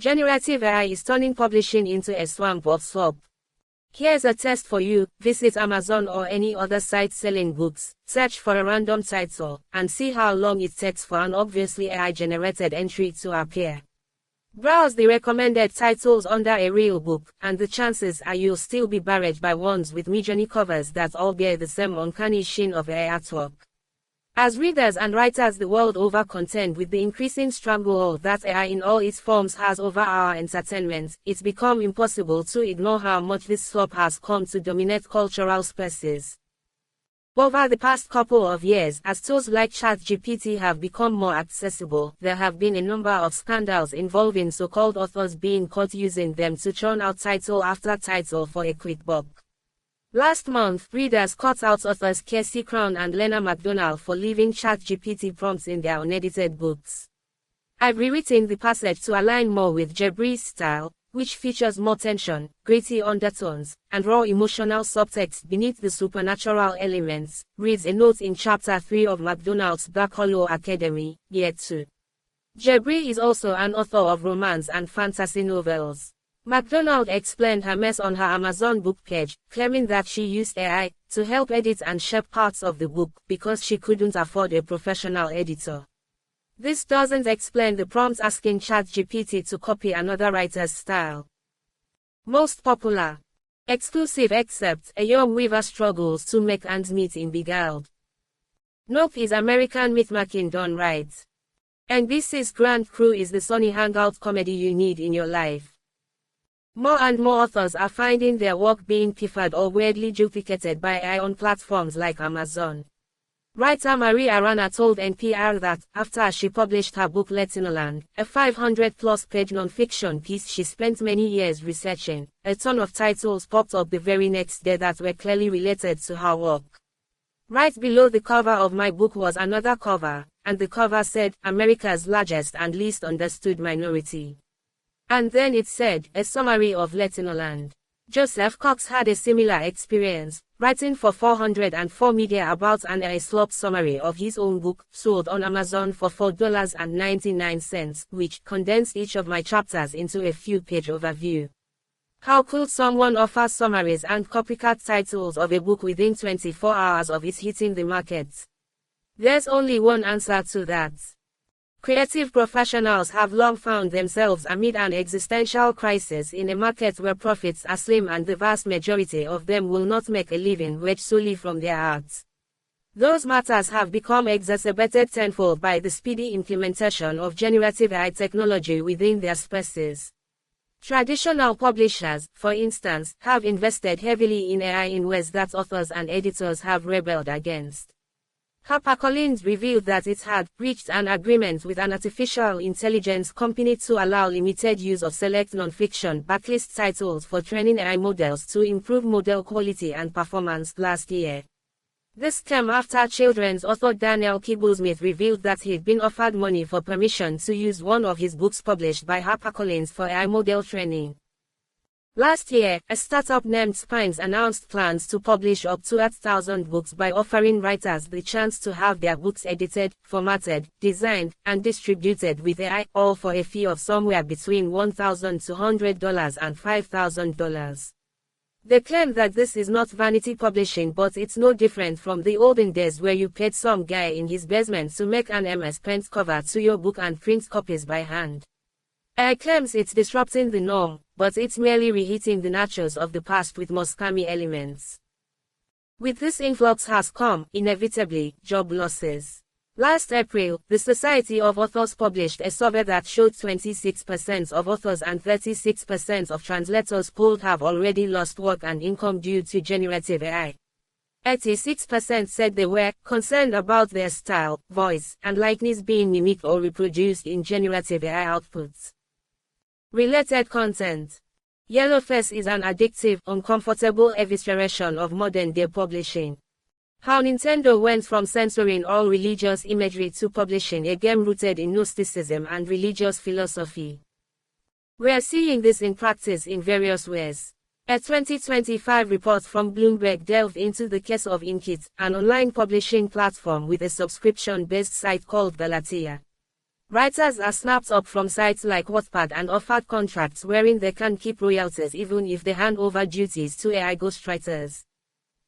Generative AI is turning publishing into a swamp of slop. Here's a test for you: visit Amazon or any other site selling books, search for a random title, and see how long it takes for an obviously AI-generated entry to appear. Browse the recommended titles under a real book, and the chances are you'll still be barraged by ones with Midjourney covers that all bear the same uncanny sheen of AI artwork. As readers and writers the world over contend with the increasing stranglehold that AI in all its forms has over our entertainment, it's become impossible to ignore how much this slop has come to dominate cultural spaces. Over the past couple of years, as tools like ChatGPT have become more accessible, there have been a number of scandals involving so-called authors being caught using them to churn out title after title for a quick buck. Last month, readers caught out authors Kiersey Crown and Lena McDonald for leaving ChatGPT prompts in their unedited books. I've rewritten the passage to align more with Jebri's style, which features more tension, gritty undertones, and raw emotional subtext beneath the supernatural elements, reads a note in Chapter 3 of McDonald's Black Hollow Academy, Year 2. Jebri is also an author of romance and fantasy novels. McDonald explained her mess on her Amazon book page, claiming that she used AI to help edit and shape parts of the book because she couldn't afford a professional editor. This doesn't explain the prompts asking ChatGPT to copy another writer's style. Most popular. Exclusive except a young weaver struggles to make ends meet in Beguiled. Nope is American mythmaking done right. NBC's Grand Crew is the sunny hangout comedy you need in your life. More and more authors are finding their work being pilfered or weirdly duplicated by AI on platforms like Amazon. Writer Marie Arana told NPR that, after she published her book Letinoland, a 500-plus page non-fiction piece she spent many years researching, a ton of titles popped up the very next day that were clearly related to her work. Right below the cover of my book was another cover, and the cover said, America's largest and least understood minority. And then it said, a summary of Letinoland. Joseph Cox had a similar experience, writing for 404 Media about an AI slop summary of his own book, sold on Amazon for $4.99, which condensed each of my chapters into a few-page overview. How could someone offer summaries and copycat titles of a book within 24 hours of it hitting the market? There's only one answer to that. Creative professionals have long found themselves amid an existential crisis in a market where profits are slim and the vast majority of them will not make a living wage solely from their arts. Those matters have become exacerbated tenfold by the speedy implementation of generative AI technology within their spaces. Traditional publishers, for instance, have invested heavily in AI in ways that authors and editors have rebelled against. HarperCollins revealed that it had reached an agreement with an artificial intelligence company to allow limited use of select non-fiction backlist titles for training AI models to improve model quality and performance last year. This came after children's author Daniel Kibblesmith revealed that he'd been offered money for permission to use one of his books published by HarperCollins for AI model training. Last year, a startup named Spines announced plans to publish up to 8,000 books by offering writers the chance to have their books edited, formatted, designed, and distributed with AI, all for a fee of somewhere between $1,200 and $5,000. They claim that this is not vanity publishing, but it's no different from the olden days where you paid some guy in his basement to make an MS Paint cover to your book and print copies by hand. AI claims it's disrupting the norm, but it's merely reheating the nachos of the past with more scammy elements. With this influx has come, inevitably, job losses. Last April, the Society of Authors published a survey that showed 26% of authors and 36% of translators polled have already lost work and income due to generative AI. 86% said they were concerned about their style, voice, and likeness being mimicked or reproduced in generative AI outputs. Related content. Yellowface is an addictive, uncomfortable evisceration of modern-day publishing. How Nintendo went from censoring all religious imagery to publishing a game rooted in Gnosticism and religious philosophy. We are seeing this in practice in various ways. A 2025 report from Bloomberg delved into the case of Inkit, an online publishing platform with a subscription-based site called Galatea. Writers are snapped up from sites like Wattpad and offered contracts wherein they can keep royalties even if they hand over duties to AI ghostwriters.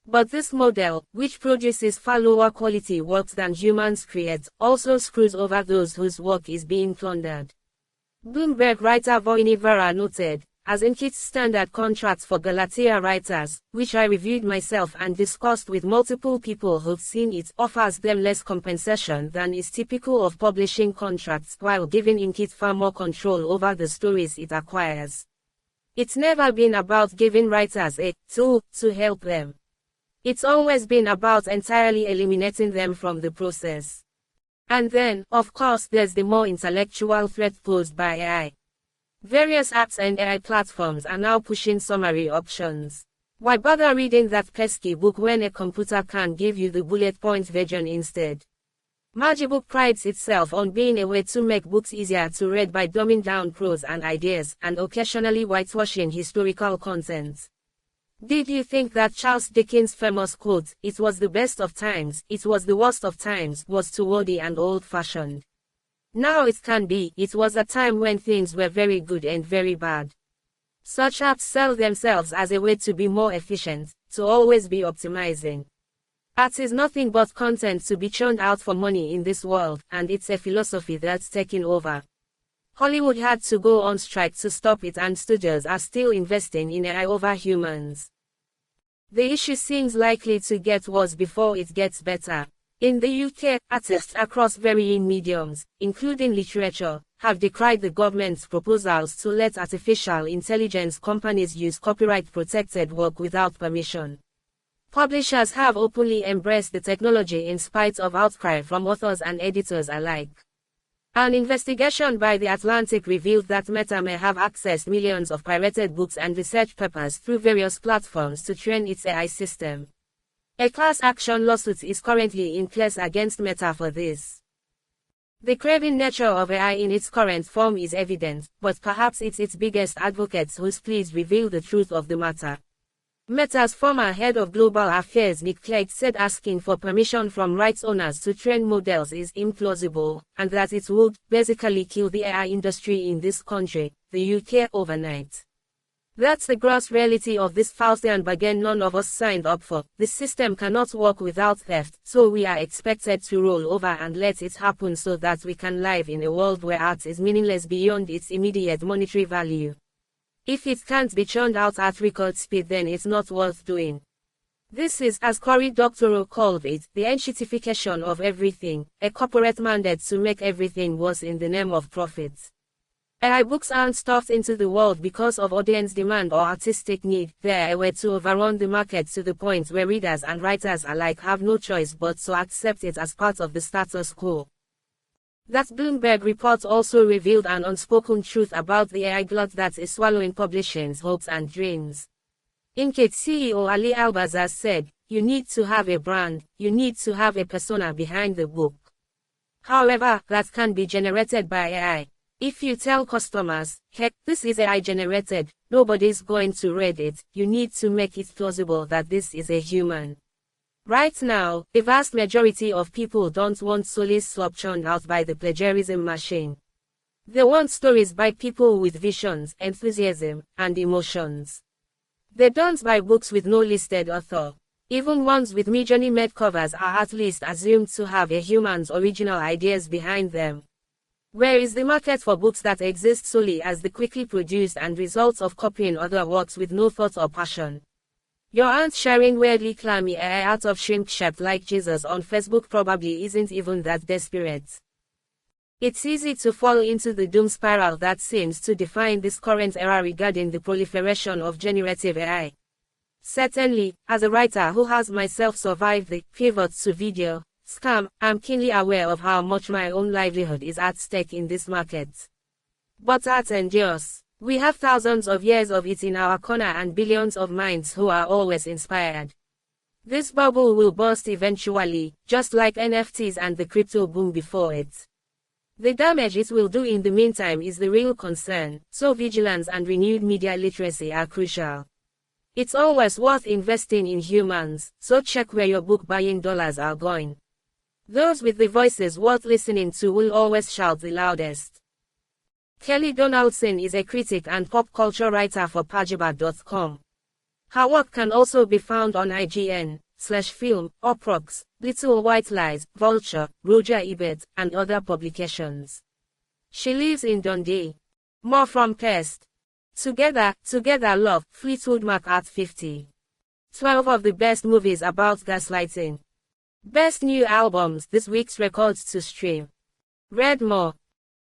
But this model, which produces far lower quality works than humans create, also screws over those whose work is being plundered. Bloomberg writer Voini Vera noted, as in Kit's standard contracts for Galatea writers, which I reviewed myself and discussed with multiple people who've seen it, offers them less compensation than is typical of publishing contracts while giving Inkit far more control over the stories it acquires. It's never been about giving writers a tool to help them. It's always been about entirely eliminating them from the process. And then, of course, there's the more intellectual threat posed by AI. Various apps and AI platforms are now pushing summary options. Why bother reading that pesky book when a computer can give you the bullet point version instead? Magibook prides itself on being a way to make books easier to read by dumbing down prose and ideas, and occasionally whitewashing historical content. Did you think that Charles Dickens' famous quote, "It was the best of times, it was the worst of times," was too wordy and old-fashioned? Now it can be, it was a time when things were very good and very bad. Such apps sell themselves as a way to be more efficient, to always be optimizing. Art is nothing but content to be churned out for money in this world, and it's a philosophy that's taking over. Hollywood had to go on strike to stop it, and studios are still investing in AI over humans. The issue seems likely to get worse before it gets better. In the UK, artists across varying mediums, including literature, have decried the government's proposals to let artificial intelligence companies use copyright-protected work without permission. Publishers have openly embraced the technology in spite of outcry from authors and editors alike. An investigation by The Atlantic revealed that Meta may have accessed millions of pirated books and research papers through various platforms to train its AI system. A class action lawsuit is currently in place against Meta for this. The craven nature of AI in its current form is evident, but perhaps it's its biggest advocates whose pleas reveal the truth of the matter. Meta's former head of global affairs Nick Clegg said asking for permission from rights owners to train models is implausible, and that it would basically kill the AI industry in this country, the UK, overnight. That's the gross reality of this Faustian bargain none of us signed up for. The system cannot work without theft, so we are expected to roll over and let it happen so that we can live in a world where art is meaningless beyond its immediate monetary value. If it can't be churned out at record speed, then it's not worth doing. This is, as Cory Doctorow called it, the enshittification of everything, a corporate mandate to make everything worse in the name of profit. AI books aren't stuffed into the world because of audience demand or artistic need. They're a way to overrun the market to the point where readers and writers alike have no choice but to accept it as part of the status quo. That Bloomberg report also revealed an unspoken truth about the AI glut that is swallowing publishing's hopes and dreams. Inkit CEO Ali Albazar said, "You need to have a brand, you need to have a persona behind the book. However, that can be generated by AI. If you tell customers, heck, this is AI generated, nobody's going to read it. You need to make it plausible that this is a human." Right now, the vast majority of people don't want solely slop churned out by the plagiarism machine. They want stories by people with visions, enthusiasm, and emotions. They don't buy books with no listed author. Even ones with Midjourney-made covers are at least assumed to have a human's original ideas behind them. Where is the market for books that exist solely as the quickly produced and results of copying other works with no thought or passion? Your aunt sharing weirdly clammy AI out of shrimp shaped like Jesus on Facebook probably isn't even that desperate. It's easy to fall into the doom spiral that seems to define this current era regarding the proliferation of generative AI. Certainly, as a writer who has myself survived the pivot to video scam, I'm keenly aware of how much my own livelihood is at stake in this market. But art endures. We have thousands of years of it in our corner and billions of minds who are always inspired. This bubble will burst eventually, just like NFTs and the crypto boom before it. The damage it will do in the meantime is the real concern, so vigilance and renewed media literacy are crucial. It's always worth investing in humans, so check where your book buying dollars are going. Those with the voices worth listening to will always shout the loudest. Kelly Donaldson is a critic and pop culture writer for Pajiba.com. Her work can also be found on IGN/Film, Uproxx, Little White Lies, Vulture, Roger Ebert, and other publications. She lives in Dundee. More from Pest. Together Love, Fleetwood Mac at 50. 12 of the best movies about gaslighting. Best new albums, this week's records to stream. Read more.